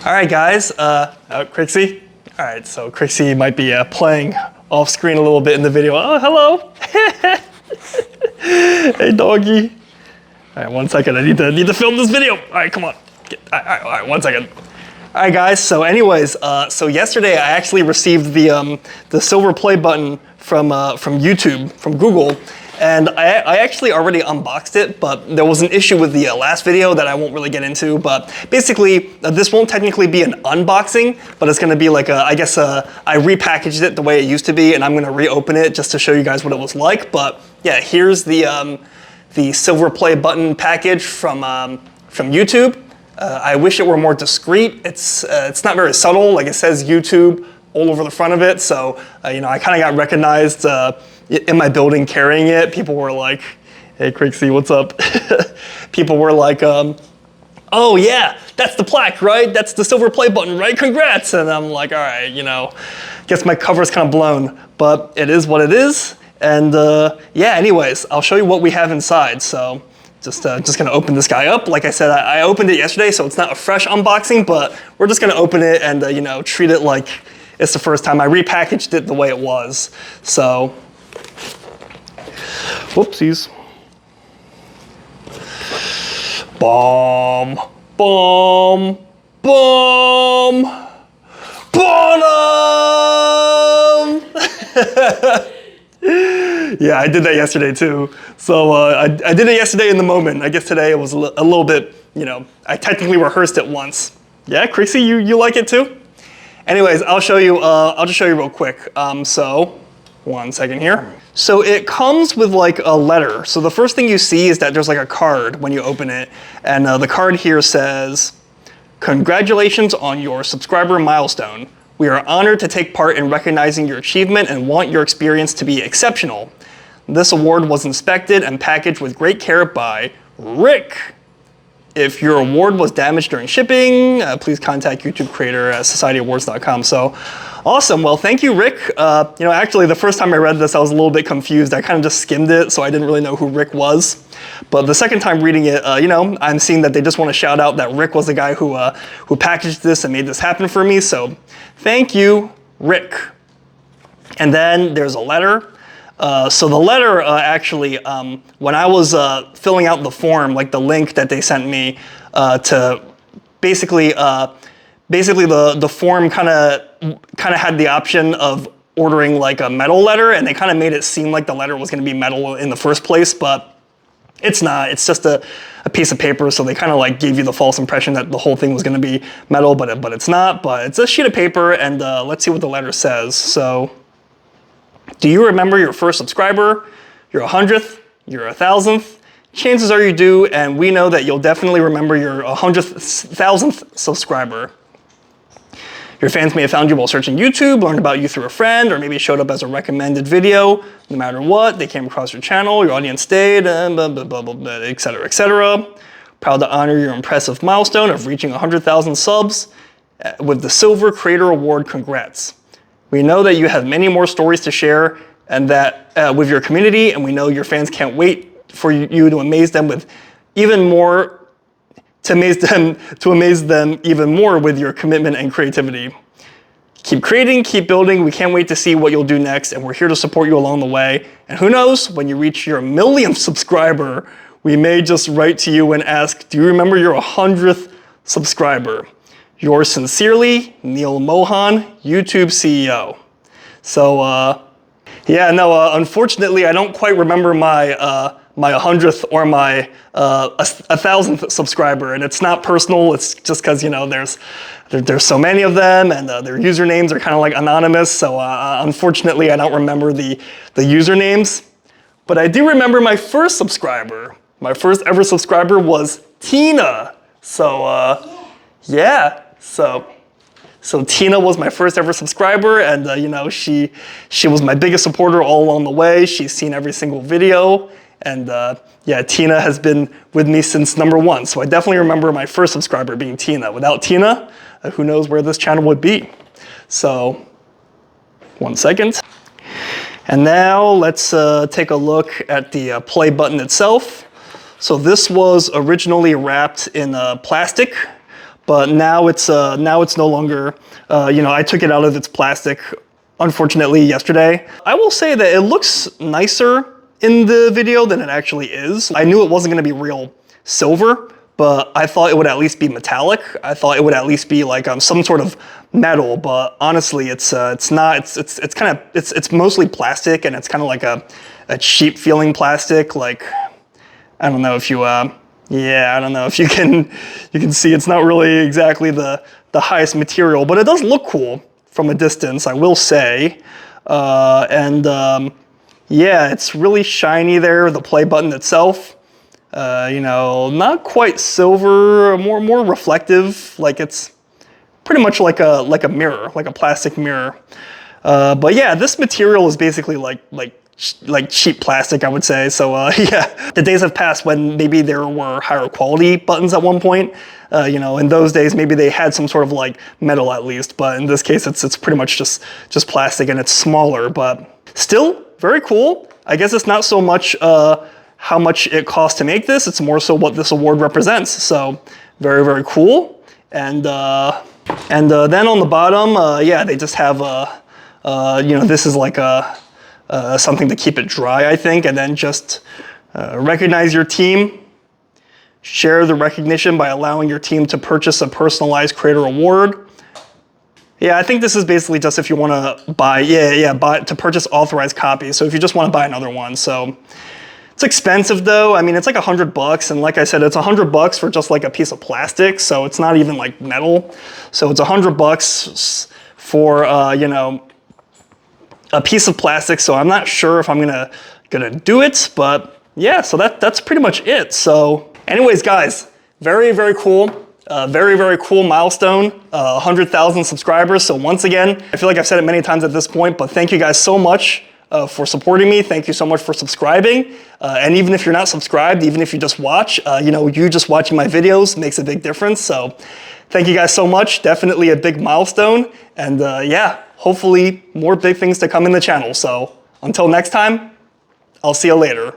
All right, guys. Crixie. All right, so Crixie might be playing off screen a little bit in the video. Oh, hello. Hey, doggy. All right, 1 second. I need to film this video. All right, come on. All right, 1 second. All right, guys. So, anyways, so yesterday I actually received the silver play button from YouTube, from Google. And I actually already unboxed it, but there was an issue with the last video that I won't really get into. But basically, this won't technically be an unboxing, but it's going to be like I repackaged it the way it used to be, and I'm going to reopen it just to show you guys what it was like. But yeah, here's the silver play button package from YouTube. I wish it were more discreet. It's not very subtle. Like, it says YouTube all over the front of it, so I kind of got recognized in my building carrying it. People were like, "Hey, Crixie, what's up?" People were like, "Oh yeah, that's the plaque, right? That's the silver play button, right? Congrats!" And I'm like, "All right, guess my cover's kind of blown, but it is what it is." And yeah, anyways, I'll show you what we have inside. So just gonna open this guy up. Like I said, I opened it yesterday, so it's not a fresh unboxing, but we're just gonna open it and treat it like it's the first time. I repackaged it the way it was. So, whoopsies. Bomb, bomb, bomb, bonum! Yeah, I did that yesterday too. So I did it yesterday in the moment. I guess today it was a little bit, I technically rehearsed it once. Yeah, Crixie, you like it too? Anyways, I'll show you, I'll just show you real quick. So, 1 second here. So it comes with like a letter. So the first thing you see is that there's like a card when you open it. And the card here says, "Congratulations on your subscriber milestone. We are honored to take part in recognizing your achievement and want your experience to be exceptional. This award was inspected and packaged with great care by Rick. If your award was damaged during shipping, please contact YouTube creator at societyawards.com. So awesome. Well, thank you, Rick. Actually, the first time I read this, I was a little bit confused. I kind of just skimmed it, so I didn't really know who Rick was. But the second time reading it, I'm seeing that they just want to shout out that Rick was the guy who packaged this and made this happen for me. So thank you, Rick. And then there's a letter. So the letter actually, when I was filling out the form, like the link that they sent me to basically the form kind of had the option of ordering like a metal letter, and they kind of made it seem like the letter was going to be metal in the first place, but it's not. It's just a piece of paper, so they kind of like gave you the false impression that the whole thing was going to be metal, but it's not. But it's a sheet of paper, and let's see what the letter says. So, do you remember your first subscriber, your 100th, your 1,000th? Chances are you do, and we know that you'll definitely remember your 100,000th subscriber. Your fans may have found you while searching YouTube, learned about you through a friend, or maybe showed up as a recommended video. No matter what, they came across your channel, your audience stayed, and blah, blah, blah, blah, blah, et cetera, et cetera. Proud to honor your impressive milestone of reaching 100,000 subs with the Silver Creator Award. Congrats. We know that you have many more stories to share and that with your community, and we know your fans can't wait for you to amaze them with even more, to amaze them even more with your commitment and creativity. Keep creating, keep building. We can't wait to see what you'll do next, and we're here to support you along the way. And who knows, when you reach your 1,000,000th subscriber, we may just write to you and ask, do you remember your 100th subscriber? Yours sincerely, Neil Mohan, YouTube CEO. So, unfortunately, I don't quite remember my 100th or my 1,000th subscriber, and it's not personal. It's just because there's so many of them, and their usernames are kind of like anonymous. So, unfortunately, I don't remember the usernames. But I do remember my first subscriber. My first ever subscriber was Tina. So, yeah. So Tina was my first ever subscriber, and she was my biggest supporter all along the way. She's seen every single video, and Tina has been with me since number one. So I definitely remember my first subscriber being Tina. Without Tina, who knows where this channel would be. So 1 second. And now let's take a look at the play button itself. So this was originally wrapped in plastic, but now it's no longer, you know, I took it out of its plastic, unfortunately, yesterday. I will say that it looks nicer in the video than it actually is. I knew it wasn't gonna be real silver, but I thought it would at least be metallic. I thought it would at least be like some sort of metal, but honestly, it's not. It's mostly plastic, and it's kind of like a cheap feeling plastic. Like, I don't know if you, yeah, I don't know if you can see. It's not really exactly the highest material, but it does look cool from a distance, I will say. Yeah, it's really shiny there. The play button itself. You know, not quite silver, more reflective. Like it's pretty much like a mirror, like a plastic mirror. But yeah, this material is basically like cheap plastic, I would say. So yeah, the days have passed when maybe there were higher quality buttons at one point. You know, in those days maybe they had some sort of like metal at least, but in this case it's pretty much just plastic, and it's smaller, but still very cool. I guess it's not so much how much it costs to make this, it's more so what this award represents. So very, very cool. And then on the bottom, yeah, they just have you know, this is like something to keep it dry, I think, and then just recognize your team. Share the recognition by allowing your team to purchase a personalized creator award. Yeah, I think this is basically just if you want to buy, buy to purchase authorized copies. So if you just want to buy another one. So it's expensive though. I mean, it's like $100, and like I said, it's $100 for just like a piece of plastic. So it's not even like metal. So it's $100 for you know, a piece of plastic. So I'm not sure if I'm gonna do it, but yeah. So that's pretty much it. So anyways, guys, very, very cool. Very, very cool milestone, 100,000 subscribers. So once again, I feel like I've said it many times at this point, but thank you guys so much for supporting me. Thank you so much for subscribing. And even if you're not subscribed, even if you just watch, you know, you just watching my videos makes a big difference. So thank you guys so much. Definitely a big milestone. And yeah, hopefully more big things to come in the channel. So until next time, I'll see you later.